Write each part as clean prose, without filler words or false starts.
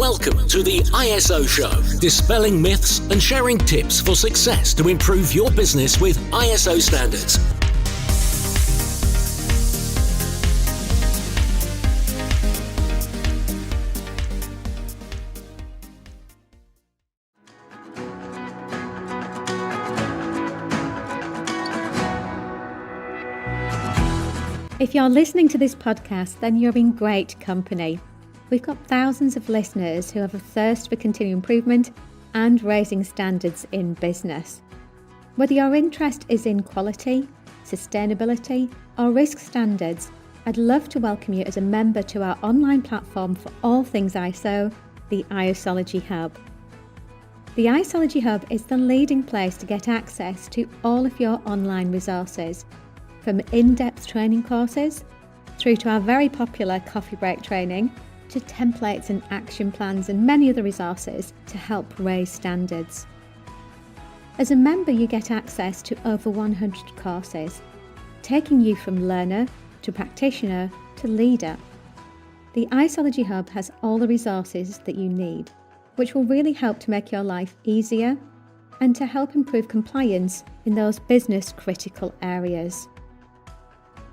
Welcome to the ISO Show, dispelling myths and sharing tips for success to improve your business with ISO standards. If you're listening to this podcast, then you're in great company. We've got thousands of listeners who have a thirst for continual improvement and raising standards in business. Whether your interest is in quality, sustainability, or risk standards, I'd love to welcome you as a member to our online platform for all things ISO, the ISology Hub. The ISology Hub is the leading place to get access to all of your online resources, from in-depth training courses through to our very popular coffee break training, to templates and action plans and many other resources to help raise standards. As a member, you get access to over 100 courses, taking you from learner to practitioner to leader. The ISology Hub has all the resources that you need, which will really help to make your life easier and to help improve compliance in those business critical areas.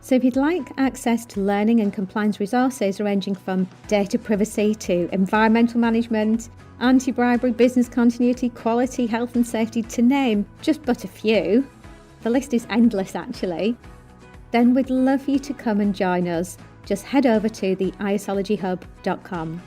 So if you'd like access to learning and compliance resources ranging from data privacy to environmental management, anti-bribery, business continuity, quality, health and safety, to name just but a few, the list is endless actually, then we'd love you to come and join us. Just head over to the isologyhub.com.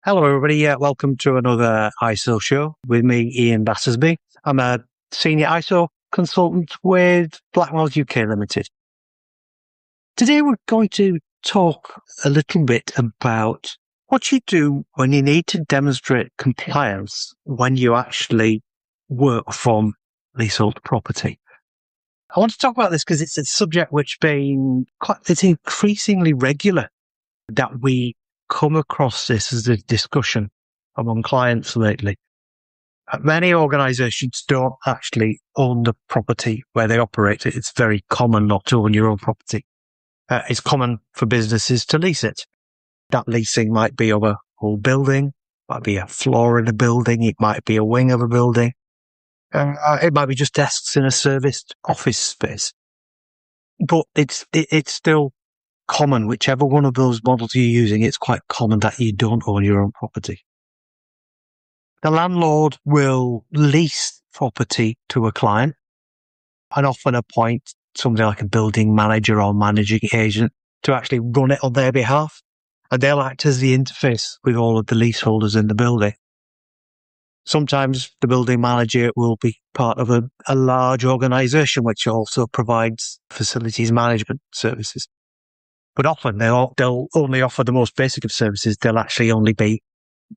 Hello, everybody. Welcome to another ISO show with me, Ian Battersby. I'm a senior ISO consultant with Blackmores UK Limited. Today, we're going to talk a little bit about what you do when you need to demonstrate compliance when you actually work from leasehold property. I want to talk about this because it's a subject which it's increasingly regular that we come across this as a discussion among clients lately. Many organisations don't actually own the property where they operate. It's very common not to own your own property. It's common for businesses to lease it. That leasing might be of a whole building, might be a floor in a building, it might be a wing of a building, it might be just desks in a serviced office space. But it's still common, whichever one of those models you're using, it's quite common that you don't own your own property. The landlord will lease property to a client and often appoint somebody like a building manager or managing agent to actually run it on their behalf. And they'll act as the interface with all of the leaseholders in the building. Sometimes the building manager will be part of a large organisation which also provides facilities management services. But often they'll only offer the most basic of services. They'll actually only be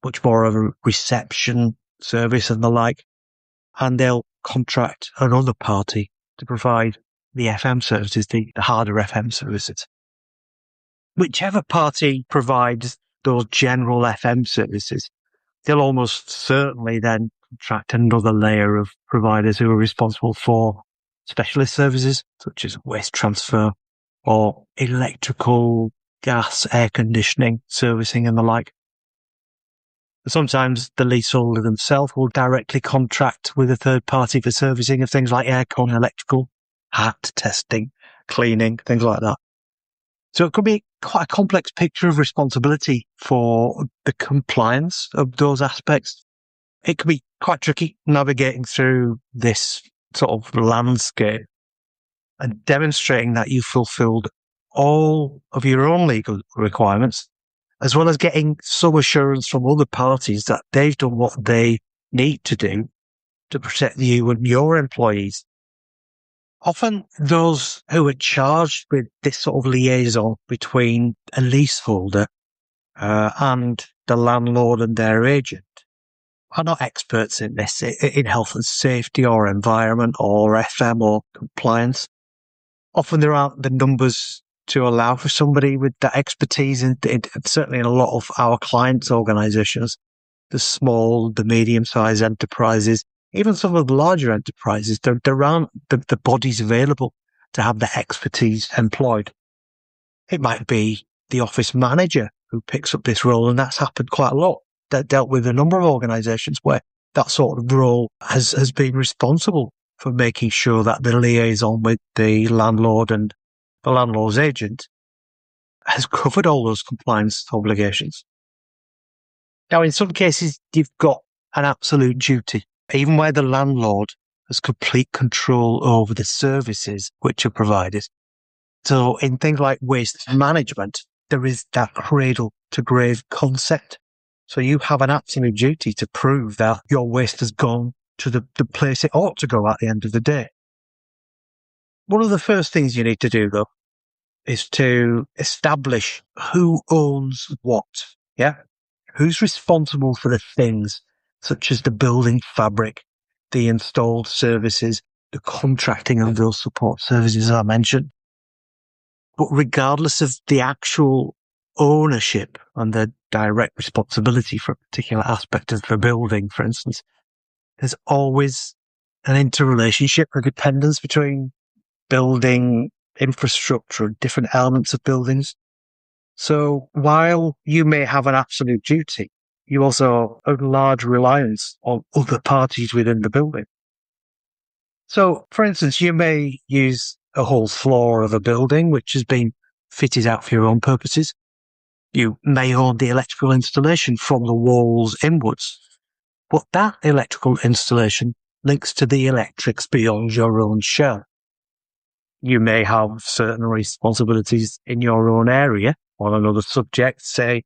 much more of a reception service and the like. And they'll contract another party to provide the FM services, the harder FM services. Whichever party provides those general FM services, they'll almost certainly then contract another layer of providers who are responsible for specialist services, such as waste transfer, or electrical, gas, air conditioning, servicing and the like. Sometimes the leaseholder themselves will directly contract with a third party for servicing of things like aircon, electrical, hat testing, cleaning, things like that. So it could be quite a complex picture of responsibility for the compliance of those aspects. It could be quite tricky navigating through this sort of landscape and demonstrating that you fulfilled all of your own legal requirements, as well as getting some assurance from other parties that they've done what they need to do to protect you and your employees. Often those who are charged with this sort of liaison between a leaseholder and the landlord and their agent are not experts in this, in health and safety or environment or FM or compliance. Often there aren't the numbers to allow for somebody with that expertise, and certainly in a lot of our clients' organisations, the small, the medium-sized enterprises, even some of the larger enterprises, there aren't the bodies available to have the expertise employed. It might be the office manager who picks up this role, and that's happened quite a lot. That dealt with a number of organisations where that sort of role has been responsible for making sure that the liaison with the landlord and the landlord's agent has covered all those compliance obligations. Now, in some cases, you've got an absolute duty, even where the landlord has complete control over the services which are provided. So in things like waste management, there is that cradle to grave concept. So you have an absolute duty to prove that your waste has gone to the place it ought to go at the end of the day. One of the first things you need to do, though, is to establish who owns what. Yeah? Who's responsible for the things such as the building fabric, the installed services, the contracting of those support services I mentioned. But regardless of the actual ownership and the direct responsibility for a particular aspect of the building, for instance, there's always an interrelationship or dependence between building infrastructure and different elements of buildings. So while you may have an absolute duty, you also have a large reliance on other parties within the building. So, for instance, you may use a whole floor of a building which has been fitted out for your own purposes. You may own the electrical installation from the walls inwards, but that electrical installation links to the electrics beyond your own shell. You may have certain responsibilities in your own area on another subject, say,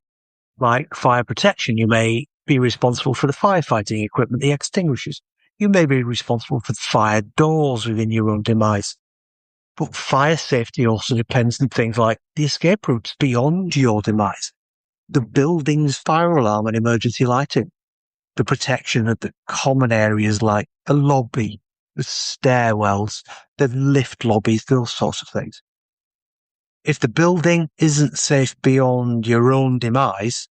like fire protection. You may be responsible for the firefighting equipment, the extinguishers. You may be responsible for the fire doors within your own demise. But fire safety also depends on things like the escape routes beyond your demise, the building's fire alarm and emergency lighting, the protection of the common areas like the lobby, the stairwells, the lift lobbies, those sorts of things. If the building isn't safe beyond your own demise,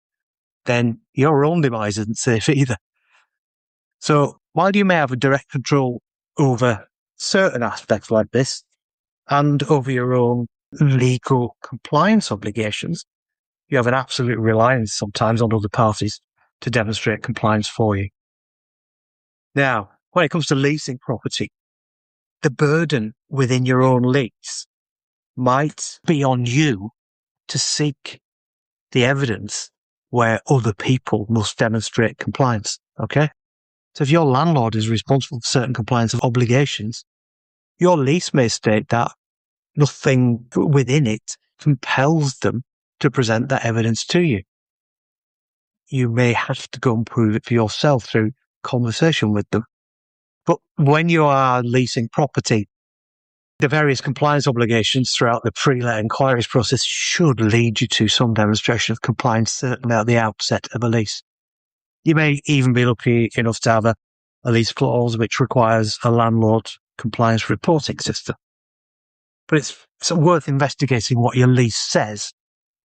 then your own demise isn't safe either. So while you may have a direct control over certain aspects like this and over your own legal compliance obligations, you have an absolute reliance sometimes on other parties to demonstrate compliance for you. Now, when it comes to leasing property, the burden within your own lease might be on you to seek the evidence where other people must demonstrate compliance, okay? So if your landlord is responsible for certain compliance obligations, your lease may state that nothing within it compels them to present that evidence to you. You may have to go and prove it for yourself through conversation with them. But when you are leasing property, the various compliance obligations throughout the pre-let inquiries process should lead you to some demonstration of compliance, certainly at the outset of a lease. You may even be lucky enough to have a lease clause which requires a landlord compliance reporting system. But it's worth investigating what your lease says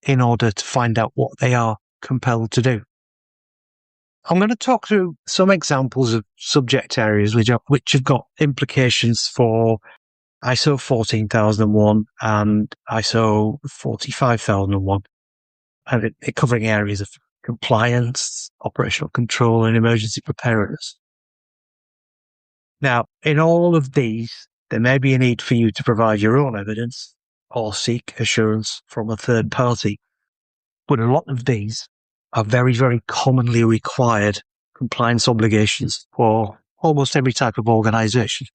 in order to find out what they are compelled to do. I'm going to talk through some examples of subject areas which have got implications for ISO 14001 and ISO 45001, and it covering areas of compliance, operational control, and emergency preparedness. Now, in all of these, there may be a need for you to provide your own evidence or seek assurance from a third party, but a lot of these are very, very commonly required compliance obligations for almost every type of organisation.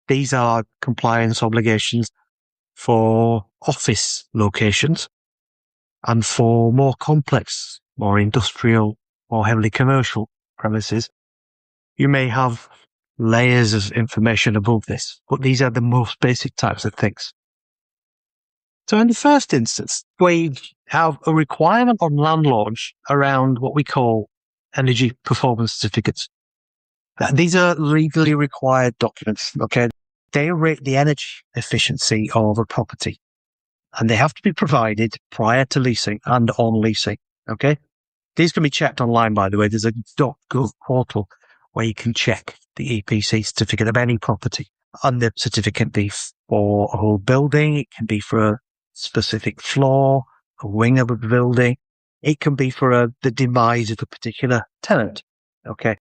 These are compliance obligations for office locations and for more complex, more industrial, more heavily commercial premises. You may have layers of information above this, but these are the most basic types of things. So in the first instance, we have a requirement on landlords around what we call energy performance certificates. These are legally required documents, okay? They rate the energy efficiency of a property, and they have to be provided prior to leasing and on leasing, okay? These can be checked online, by the way. There's a .gov portal where you can check the EPC certificate of any property. And the certificate can be for a whole building. It can be for a specific floor, a wing of a building. It can be for the demise of a particular tenant. Okay.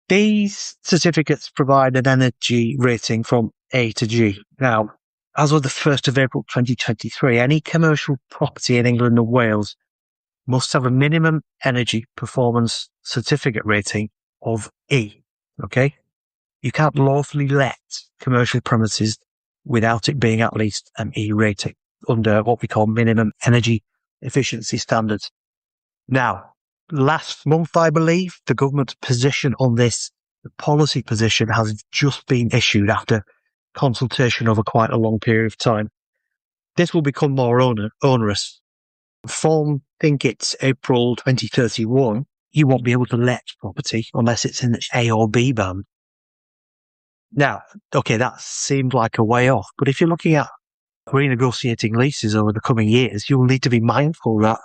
These certificates provide an energy rating from A to G. Now, as of the 1st of April 2023, any commercial property in England and Wales must have a minimum energy performance certificate rating of E. Okay? You can't lawfully let commercial premises without it being at least an E rating under what we call minimum energy efficiency standards. Now, last month, I believe, the government's position on this, the policy position, has just been issued after consultation over quite a long period of time. This will become more onerous. From, I think it's April 2031, you won't be able to let property unless it's in the A or B band. Now, okay, that seemed like a way off, but if you're looking at renegotiating leases over the coming years, you'll need to be mindful that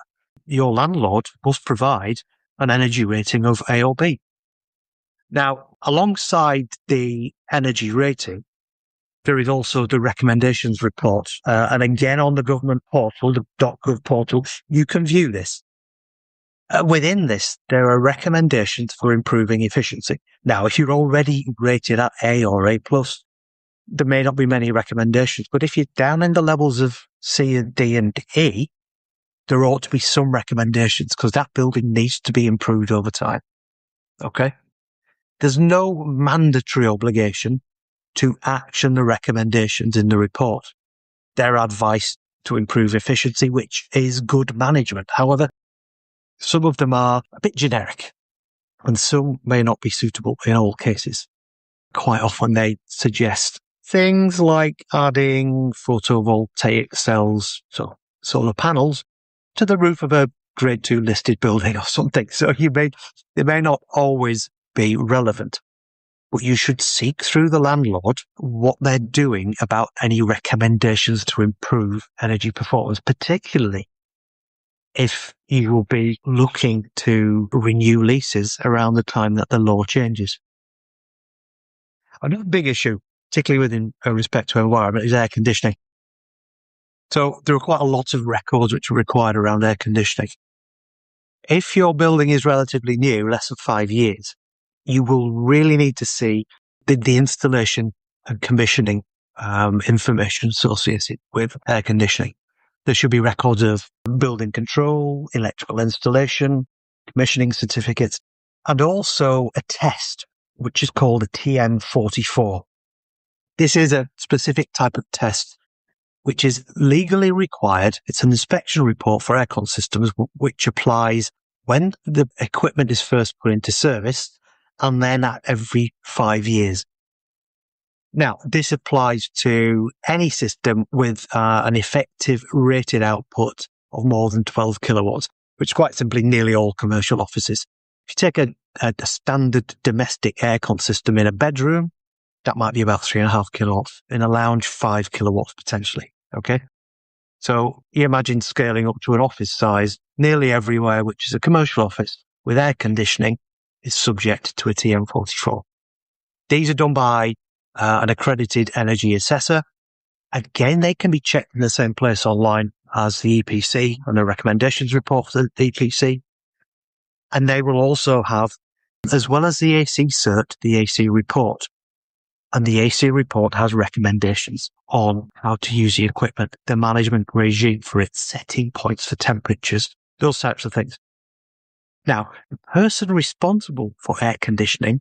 your landlord must provide an energy rating of A or B. Now, alongside the energy rating, there is also the recommendations report. And again, on the government portal, the .gov portal, you can view this. Within this, there are recommendations for improving efficiency. Now, if you're already rated at A or A+, there may not be many recommendations. But if you're down in the levels of C and D and E, there ought to be some recommendations because that building needs to be improved over time. Okay? There's no mandatory obligation to action the recommendations in the report. They're advice to improve efficiency, which is good management. However, some of them are a bit generic and some may not be suitable in all cases. Quite often they suggest things like adding photovoltaic cells, so solar panels, to the roof of a grade 2 listed building or something. So they may not always be relevant, but you should seek through the landlord what they're doing about any recommendations to improve energy performance, particularly if you will be looking to renew leases around the time that the law changes. Another big issue, particularly within respect to environment, is air conditioning. So there are quite a lot of records which are required around air conditioning. If your building is relatively new, less than 5 years, you will really need to see the installation and commissioning information associated with air conditioning. There should be records of building control, electrical installation, commissioning certificates, and also a test, which is called a TM44. This is a specific type of test which is legally required. It's an inspection report for aircon systems, which applies when the equipment is first put into service and then at every 5 years. Now, this applies to any system with an effective rated output of more than 12 kilowatts, which is quite simply nearly all commercial offices. If you take a standard domestic aircon system in a bedroom, that might be about 3.5 kilowatts. In a lounge, 5 kilowatts potentially. Okay. So you imagine scaling up to an office size nearly everywhere, which is a commercial office with air conditioning, is subject to a TM44. These are done by an accredited energy assessor. Again, they can be checked in the same place online as the EPC and the recommendations report for the EPC. And they will also have, as well as the AC cert, the AC report. And the AC report has recommendations on how to use the equipment, the management regime for it, setting points for temperatures, those types of things. Now, the person responsible for air conditioning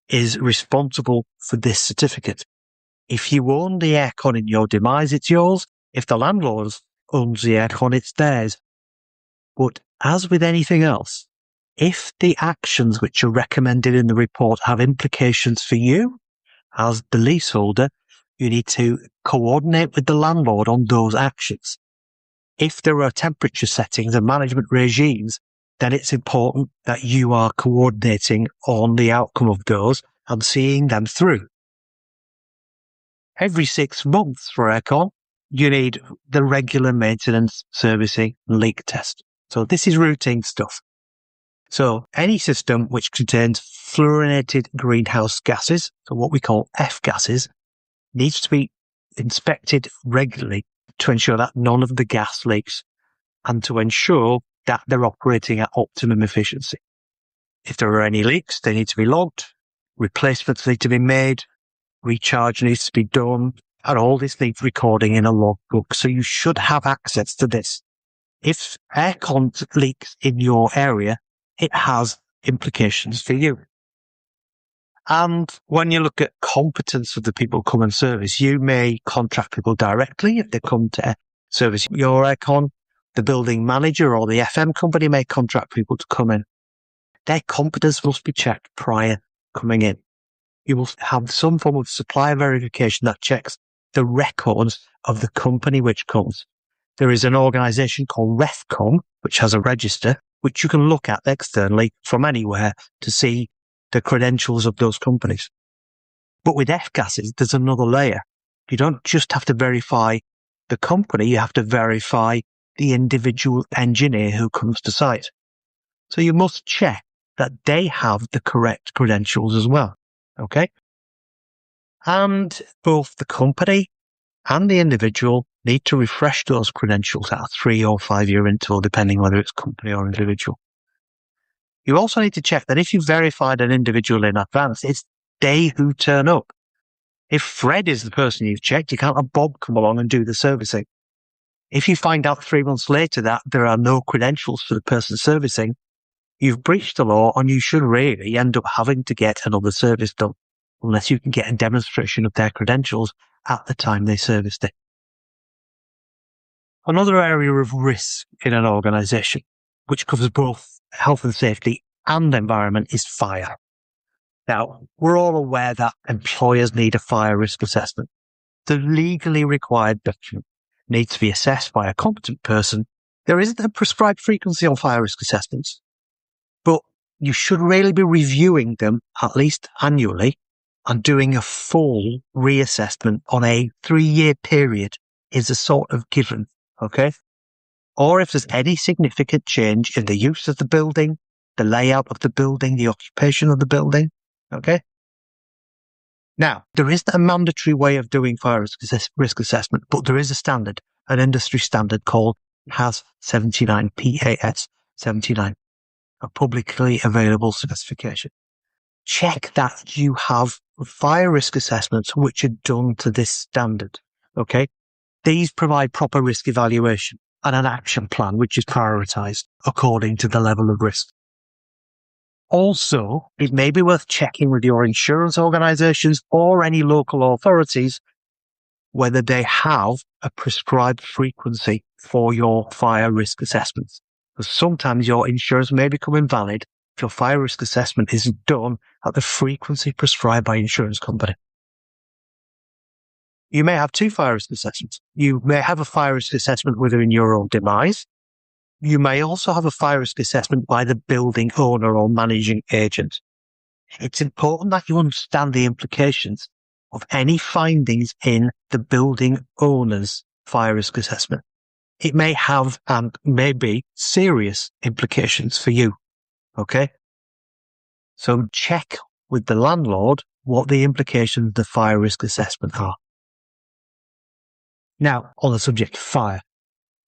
is responsible for this certificate. If you own the aircon in your demise, it's yours. If the landlord owns the aircon, it's theirs. But as with anything else, if the actions which are recommended in the report have implications for you, as the leaseholder, you need to coordinate with the landlord on those actions. If there are temperature settings and management regimes, then it's important that you are coordinating on the outcome of those and seeing them through. Every 6 months for aircon, you need the regular maintenance, servicing, and leak test. So this is routine stuff. So any system which contains fluorinated greenhouse gases, so what we call F gases, needs to be inspected regularly to ensure that none of the gas leaks and to ensure that they're operating at optimum efficiency. If there are any leaks, they need to be logged, replacements need to be made, recharge needs to be done, and all this needs recording in a logbook. So you should have access to this. If aircon leaks in your area, it has implications for you. And when you look at competence of the people who come and service, you may contract people directly if they come to service your aircon. The building manager or the FM company may contract people to come in. Their competence must be checked prior to coming in. You will have some form of supplier verification that checks the records of the company which comes. There is an organisation called REFCOM, which has a register, which you can look at externally from anywhere to see the credentials of those companies. But with F-gases, there's another layer. You don't just have to verify the company, you have to verify the individual engineer who comes to site. So you must check that they have the correct credentials as well. Okay? And both the company and the individual need to refresh those credentials at a 3 or 5 year interval, depending whether it's company or individual. You also need to check that if you verified an individual in advance, it's they who turn up. If Fred is the person you've checked, you can't have Bob come along and do the servicing. If you find out 3 months later that there are no credentials for the person servicing, you've breached the law and you should really end up having to get another service done, unless you can get a demonstration of their credentials at the time they serviced it. Another area of risk in an organisation, which covers both health and safety and environment, is fire. Now, we're all aware that employers need a fire risk assessment. The legally required document needs to be assessed by a competent person. There isn't a prescribed frequency on fire risk assessments, but you should really be reviewing them at least annually and doing a full reassessment on a 3-year period is a sort of given, okay? Or if there's any significant change in the use of the building, the layout of the building, the occupation of the building, okay? Now, there isn't a mandatory way of doing fire risk assessment, but there is a standard, an industry standard called PAS 79, PAS 79, a publicly available specification. Check that you have fire risk assessments which are done to this standard, okay? These provide proper risk evaluation and an action plan which is prioritised according to the level of risk. Also, it may be worth checking with your insurance organisations or any local authorities whether they have a prescribed frequency for your fire risk assessments. Because sometimes your insurance may become invalid if your fire risk assessment isn't done at the frequency prescribed by insurance company. You may have 2 fire risk assessments. You may have a fire risk assessment within your own demise. You may also have a fire risk assessment by the building owner or managing agent. It's important that you understand the implications of any findings in the building owner's fire risk assessment. It may have and may be serious implications for you. Okay? So check with the landlord what the implications of the fire risk assessment are. Now, on the subject of fire,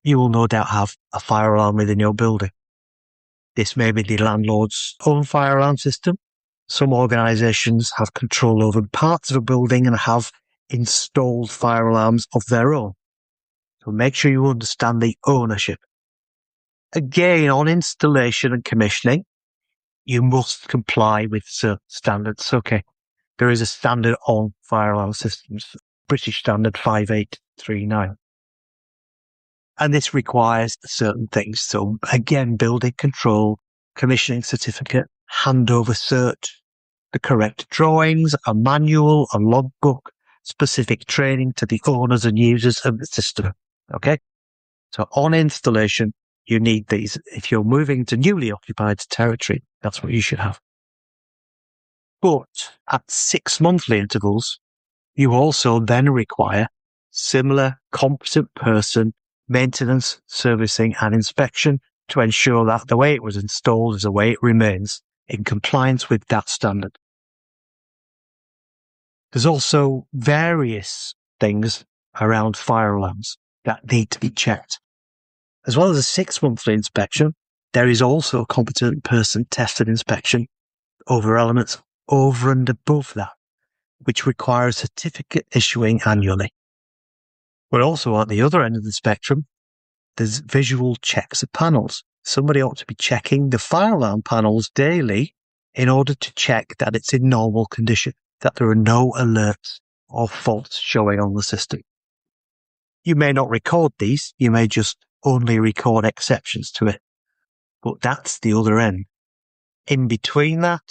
you will no doubt have a fire alarm within your building. This may be the landlord's own fire alarm system. Some organisations have control over parts of a building and have installed fire alarms of their own. So make sure you understand the ownership. Again, on installation and commissioning, you must comply with certain standards. Okay, there is a standard on fire alarm systems, British Standard 5839. And this requires certain things. So again, building control, commissioning certificate, handover cert, the correct drawings, a manual, a logbook, specific training to the owners and users of the system. Okay? So on installation, you need these. If you're moving to newly occupied territory, that's what you should have. But at 6 monthly intervals, you also then require similar competent person maintenance, servicing and inspection to ensure that the way it was installed is the way it remains in compliance with that standard. There's also various things around fire alarms that need to be checked. As well as a 6-monthly inspection, there is also a competent person tested inspection over elements over and above that, which requires certificate issuing annually. But also at the other end of the spectrum, there's visual checks of panels. Somebody ought to be checking the fire alarm panels daily in order to check that it's in normal condition, that there are no alerts or faults showing on the system. You may not record these, you may just only record exceptions to it. But that's the other end. In between that,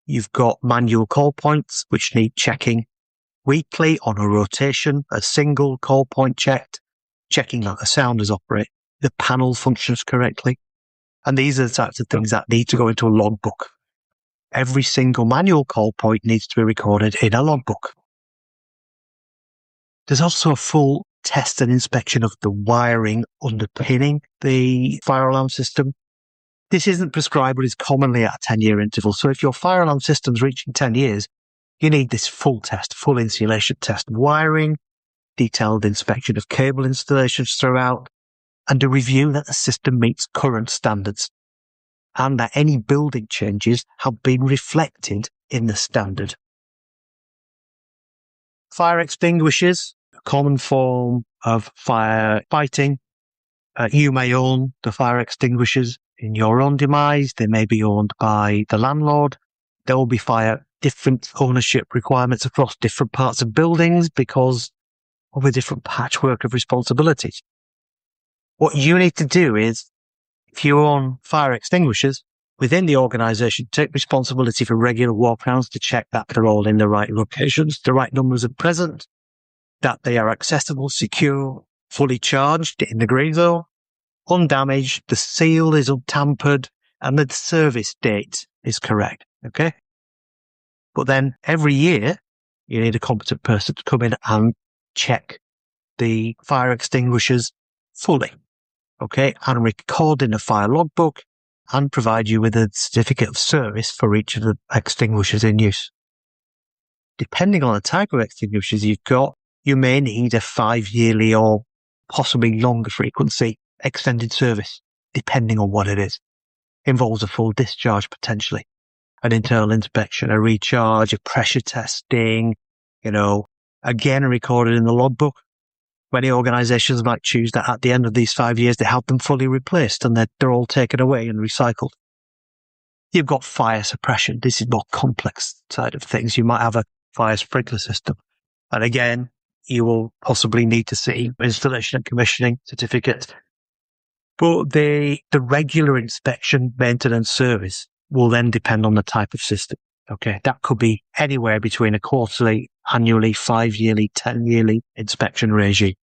you've got manual call points, which need checking weekly on a rotation, a single call point checked, checking that the sounders operate, the panel functions correctly. And these are the types of things that need to go into a logbook. Every single manual call point needs to be recorded in a logbook. There's also a full test and inspection of the wiring underpinning the fire alarm system. This isn't prescribed, but is commonly at a 10-year interval. So if your fire alarm system's reaching 10 years, you need this full test, full insulation test of wiring, detailed inspection of cable installations throughout, and a review that the system meets current standards, and that any building changes have been reflected in the standard. Fire extinguishers, a common form of fire fighting. You may own the fire extinguishers in your own demise. They may be owned by the landlord. There will be different ownership requirements across different parts of buildings because of a different patchwork of responsibilities. What you need to do is, if you own fire extinguishers within the organisation, take responsibility for regular walk-rounds to check that they're all in the right locations, the right numbers are present, that they are accessible, secure, fully charged in the green zone, undamaged, the seal is untampered, and the service date is correct. Okay? But then every year, you need a competent person to come in and check the fire extinguishers fully. Okay? And record in a fire logbook and provide you with a certificate of service for each of the extinguishers in use. Depending on the type of extinguishers you've got, you may need a 5-yearly or possibly longer frequency extended service, depending on what it is. Involves a full discharge potentially, an internal inspection, a recharge, a pressure testing, again recorded in the logbook. Many organisations might choose that at the end of these 5 years they have them fully replaced and they're all taken away and recycled. You've got fire suppression. This is more complex side of things. You might have a fire sprinkler system. And again, you will possibly need to see installation and commissioning certificates. But the regular inspection, maintenance, service will then depend on the type of system. Okay, that could be anywhere between a quarterly, annually, 5-yearly, 10-yearly inspection regime.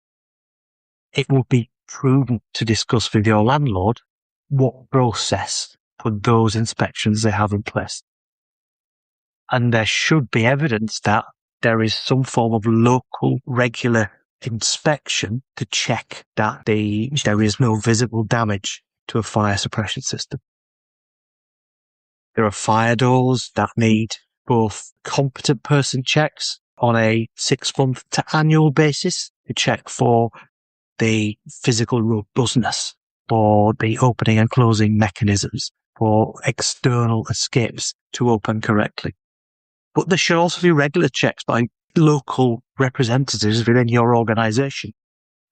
It would be prudent to discuss with your landlord what process for those inspections they have in place. And there should be evidence that there is some form of local regular inspection to check that there is no visible damage to a fire suppression system. There are fire doors that need both competent person checks on a 6-month to annual basis to check for the physical robustness, for the opening and closing mechanisms, for external escapes to open correctly. But there should also be regular checks by local representatives within your organisation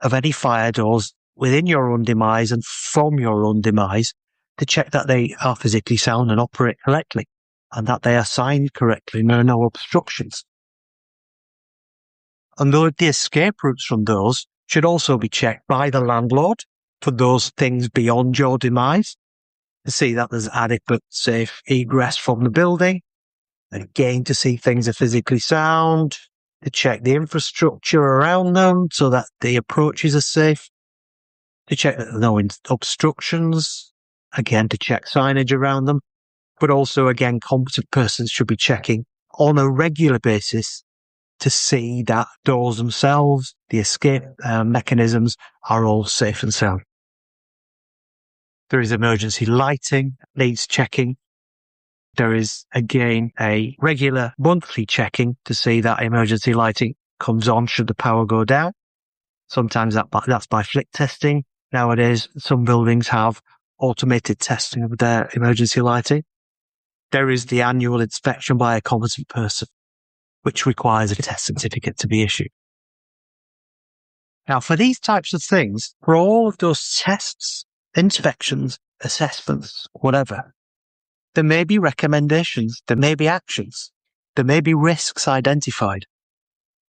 of any fire doors within your own demise and from your own demise to check that they are physically sound and operate correctly and that they are signed correctly and there are no obstructions. And though the escape routes from those should also be checked by the landlord for those things beyond your demise to see that there's adequate safe egress from the building. And again, to see things are physically sound, to check the infrastructure around them so that the approaches are safe, to check that there are no obstructions, again, to check signage around them, but also, again, competent persons should be checking on a regular basis to see that doors themselves, the escape mechanisms, are all safe and sound. There is emergency lighting, needs checking. There is, again, a regular monthly checking to see that emergency lighting comes on should the power go down. Sometimes that's by flick testing. Nowadays, some buildings have automated testing of their emergency lighting. There is the annual inspection by a competent person, which requires a test certificate to be issued. Now, for these types of things, for all of those tests, inspections, assessments, whatever, there may be recommendations, there may be actions, there may be risks identified.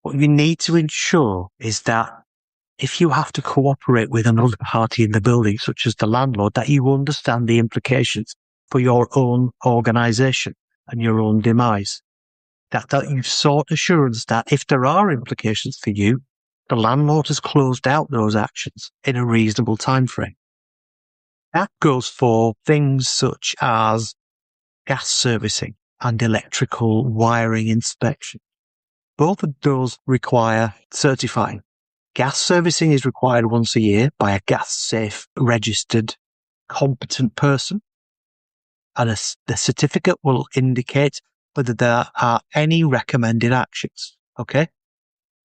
What you need to ensure is that if you have to cooperate with another party in the building, such as the landlord, that you understand the implications for your own organisation and your own demise. That you've sought assurance that if there are implications for you, the landlord has closed out those actions in a reasonable time frame. That goes for things such as gas servicing and electrical wiring inspection. Both of those require certifying. Gas servicing is required once a year by a gas safe registered competent person, and the certificate will indicate whether there are any recommended actions. Okay?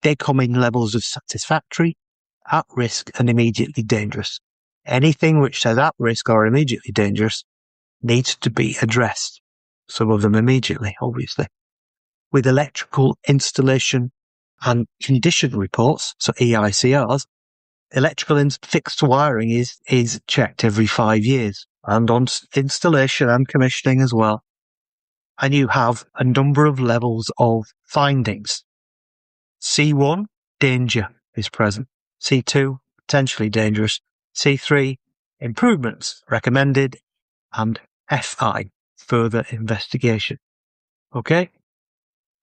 They come in levels of satisfactory, at risk, and immediately dangerous. Anything which says at risk or immediately dangerous needs to be addressed. Some of them immediately, obviously. With electrical installation and condition reports, so EICRs, electrical fixed wiring is checked every 5 years, and on installation and commissioning as well. And you have a number of levels of findings. C1, danger is present. C2, potentially dangerous. C3, improvements recommended. And FI, further investigation. Okay?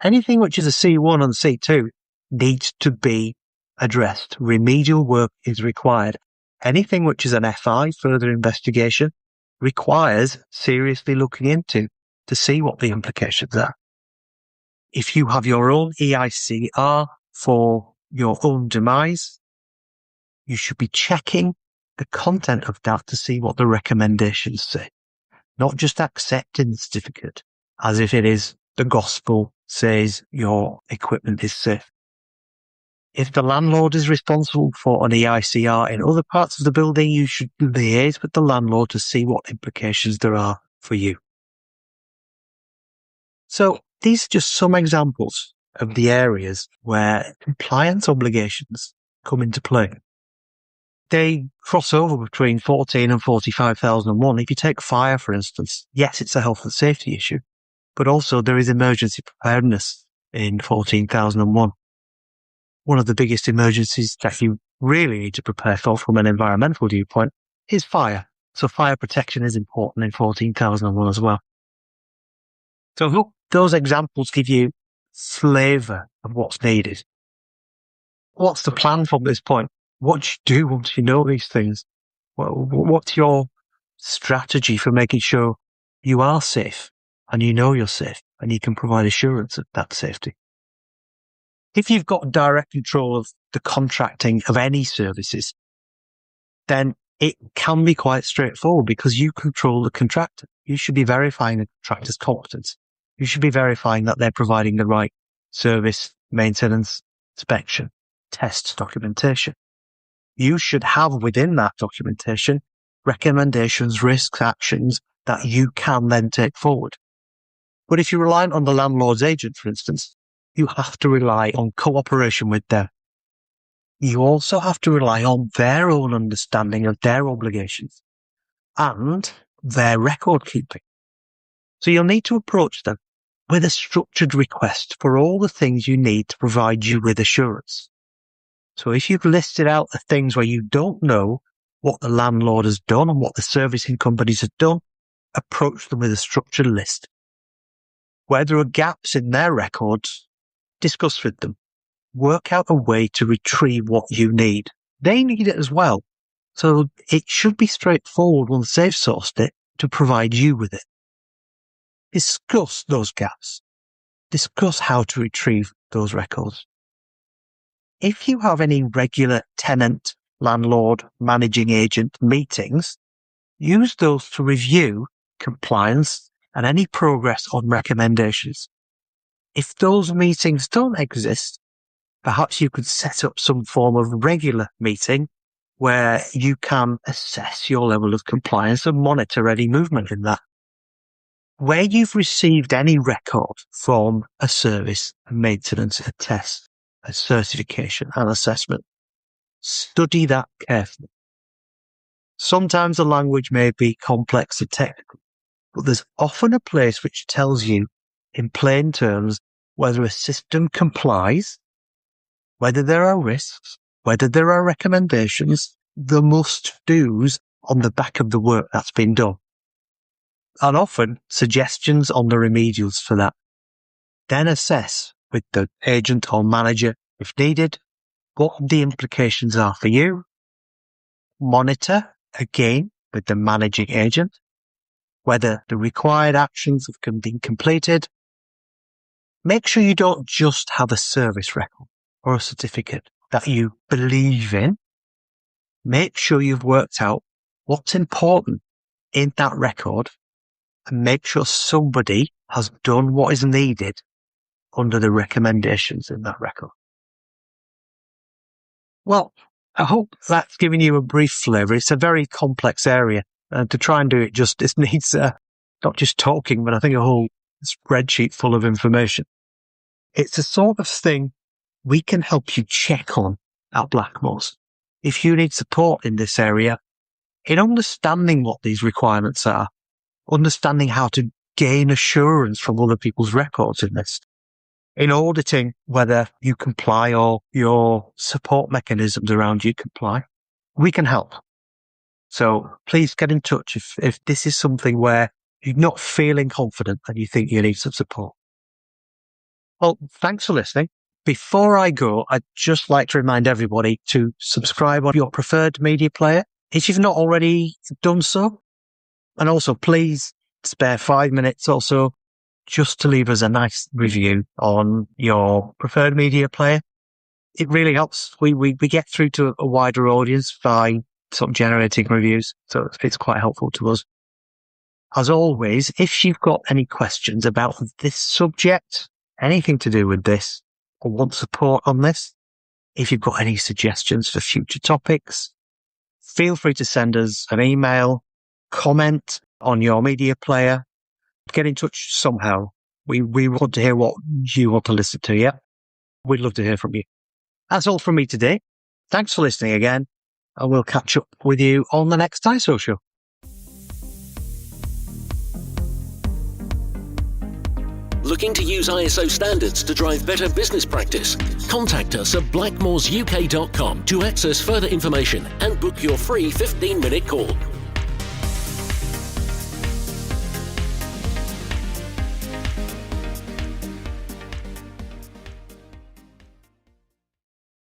Anything which is a C1 and C2 needs to be addressed. Remedial work is required. Anything which is an FI, further investigation, requires seriously looking into to see what the implications are. If you have your own EICR for your own demise, you should be checking the content of that to see what the recommendations say. Not just accepting the certificate as if it is the gospel says your equipment is safe. If the landlord is responsible for an EICR in other parts of the building, you should liaise with the landlord to see what implications there are for you. So these are just some examples of the areas where compliance obligations come into play. They cross over between 14 and 45,001. If you take fire, for instance, yes, it's a health and safety issue, but also there is emergency preparedness in 14,001. One of the biggest emergencies that you really need to prepare for from an environmental viewpoint is fire. So fire protection is important in 14,001 as well. So those examples give you flavour of what's needed. What's the plan from this point? What do you do once you know these things? What's your strategy for making sure you are safe and you know you're safe and you can provide assurance of that safety? If you've got direct control of the contracting of any services, then it can be quite straightforward because you control the contractor. You should be verifying the contractor's competence. You should be verifying that they're providing the right service, maintenance, inspection, test documentation. You should have within that documentation recommendations, risks, actions that you can then take forward. But if you're reliant on the landlord's agent, for instance, you have to rely on cooperation with them. You also have to rely on their own understanding of their obligations and their record keeping. So you'll need to approach them with a structured request for all the things you need to provide you with assurance. So if you've listed out the things where you don't know what the landlord has done and what the servicing companies have done, approach them with a structured list. Where there are gaps in their records, discuss with them. Work out a way to retrieve what you need. They need it as well. So it should be straightforward once they've sourced it to provide you with it. Discuss those gaps. Discuss how to retrieve those records. If you have any regular tenant, landlord, managing agent meetings, use those to review compliance and any progress on recommendations. If those meetings don't exist, perhaps you could set up some form of regular meeting where you can assess your level of compliance and monitor any movement in that. Where you've received any record from a service, a maintenance, a test, a certification, an assessment, study that carefully. Sometimes the language may be complex and technical, but there's often a place which tells you in plain terms whether a system complies, whether there are risks, whether there are recommendations, the must-dos on the back of the work that's been done, and often suggestions on the remedials for that. Then assess with the agent or manager, if needed, what the implications are for you. Monitor, again, with the managing agent, whether the required actions have been completed. Make sure you don't just have a service record or a certificate that you believe in. Make sure you've worked out what's important in that record and make sure somebody has done what is needed under the recommendations in that record. Well, I hope that's given you a brief flavour. It's a very complex area, and to try and do it justice needs not just talking, but I think a whole spreadsheet full of information. It's the sort of thing we can help you check on at Blackmores. If you need support in this area, in understanding what these requirements are, understanding how to gain assurance from other people's records in this, in auditing whether you comply or your support mechanisms around you comply, we can help. So please get in touch if this is something where you're not feeling confident and you think you need some support. Well, thanks for listening. Before I go, I'd just like to remind everybody to subscribe on your preferred media player if you've not already done so. And also, please spare 5 minutes or so just to leave us a nice review on your preferred media player. It really helps. We get through to a wider audience by sort of generating reviews. So it's quite helpful to us. As always, if you've got any questions about this subject, anything to do with this, or want support on this, if you've got any suggestions for future topics, feel free to send us an email, comment on your media player, get in touch somehow. We want to hear what you want to listen to, yeah? We'd love to hear from you. That's all from me today. Thanks for listening again, and we'll catch up with you on the next ISO show. Looking to use ISO standards to drive better business practice? Contact us at blackmoresuk.com to access further information and book your free 15-minute call.